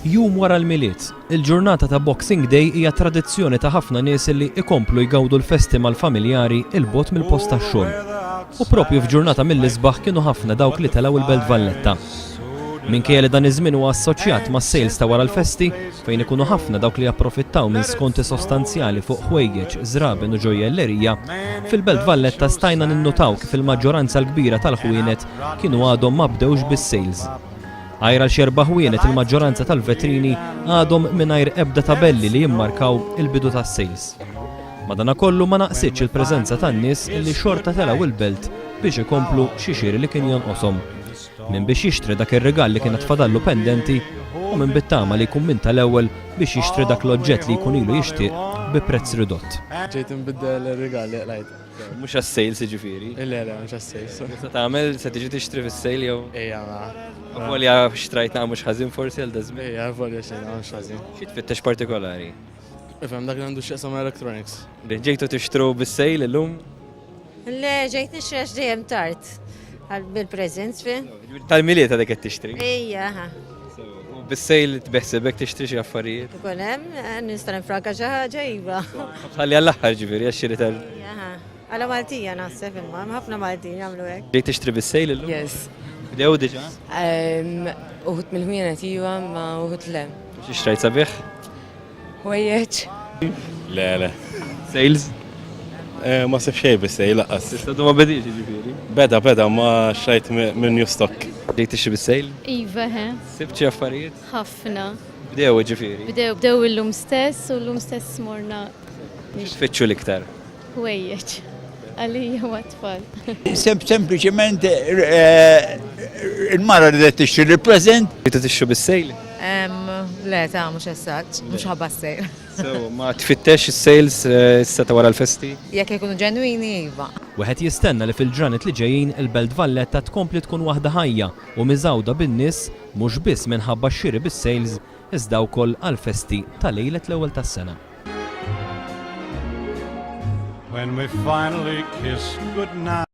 Jum wara l-miliet, il-ġurnata ta' Boxing Day hija tradizzjoni ta' ħafna nies li ikomplu jgawdu l-festi mal-familjari il-bot mill-post tax-xogħol. U propju f'ġurnata mill-isbaħ kienu ħafna dawk li telgħu il-Belt Valletta. Minkejja li dan iż-żmien huwa assoċjat mas-sejls ta' wara l-festi fejn ikunu ħafna dawk li approfittaw minn skonti sostanzjali fuq ħwejjeġ, żraben u ġojjellerija, fil-Belt Valletta stajna ninnutaw kif il-maġġoranza l-kbira tal-ħwienet kienu għadhom ma bdewx bis-sejls. Għajra l-xerba ħwienet il-maġġoranza tal-vetrini għadhom mingħajr ebda tabelli li jimmarkaw il-bidu tas-sejls. Madankollu ma naqsitx il-preżenza tan-nies li xorta telgħu il-belt biex ikomplu xi xiri li kien jonqoshom. Min biex jixtri dak ir-rigal li kienet fadallu pendenti u minn bittama li jkun min tal-ewwel biex jixtri dak l-oġġett li jkun ilu jixtieq bi prezz ridott. ġejt nbiddel ir-rigali qlajt. Mhux għas-sejls jiġifieri. Le, mhux għas-sejls. Se tagħmel se tiġi tixtri fis-sejl jew Ejja ma. volja xtrajtna mhux ħażin forsi għal dażmin. Ejja, volja xejn mhux ħażin. Xi tfittex partikolari? Ifhem dak li għandu x'jaqsam electronics. Ġejtu tixtru bis-sejl illum? Le, ġejt nixrex dejjem tard. Bil-preżenz fi? Tal-miliet għadek qed tixtri. Ejja, U bis-sejl tbeħsebek tixtri xi affarijiet. ikun hemm nista' nifranka xi ħaġa iva. Ħalli għall-aħħar ġifieri għax-xiri tal. Ejja, għala Maltija naħseb imma, ħafna Maltin jagħmlu hekk. Ġejt tixtri bis-sejl illum? Yes. Bdew diġà? Uħut mill-ħwienet iwa ma uħut le. Xi xtrajt sabiħ? Wejjeċ. Le. Sales? Ma sib xej bis-sej laqqas. Tista' ma bedix ġifieri. Beda ma xajt minn new stock. Ġejt tixtri bis-sejl? Iva, Sibt xi affarijiet? ħafna. Bdew ġifieri. Bdew illum stess u l-lum stess morna Tfittxu l-iktar. ħwejjeġ. Għalija u għatfall. Sempliċement il-mara li tixtri il-prezent. Ġejtu tixtru bis-sejl? Le, ta' mhux essaġġ, mhux ħabba sejr. So, ma tfittex is-sales issa ta' wara l-festi? Jekk ikunu ġenwini iva. Wieħed jistenna li fil-ġranet li ġejjin il-Belt Valletta tkompli tkun waħda ħajja u miżawda bin-nies mhux biss minħabba x-xiri bis-sales iżda wkoll għall-festi ta' lejlet l-ewwel tas-sena. When we finally kiss goodnight.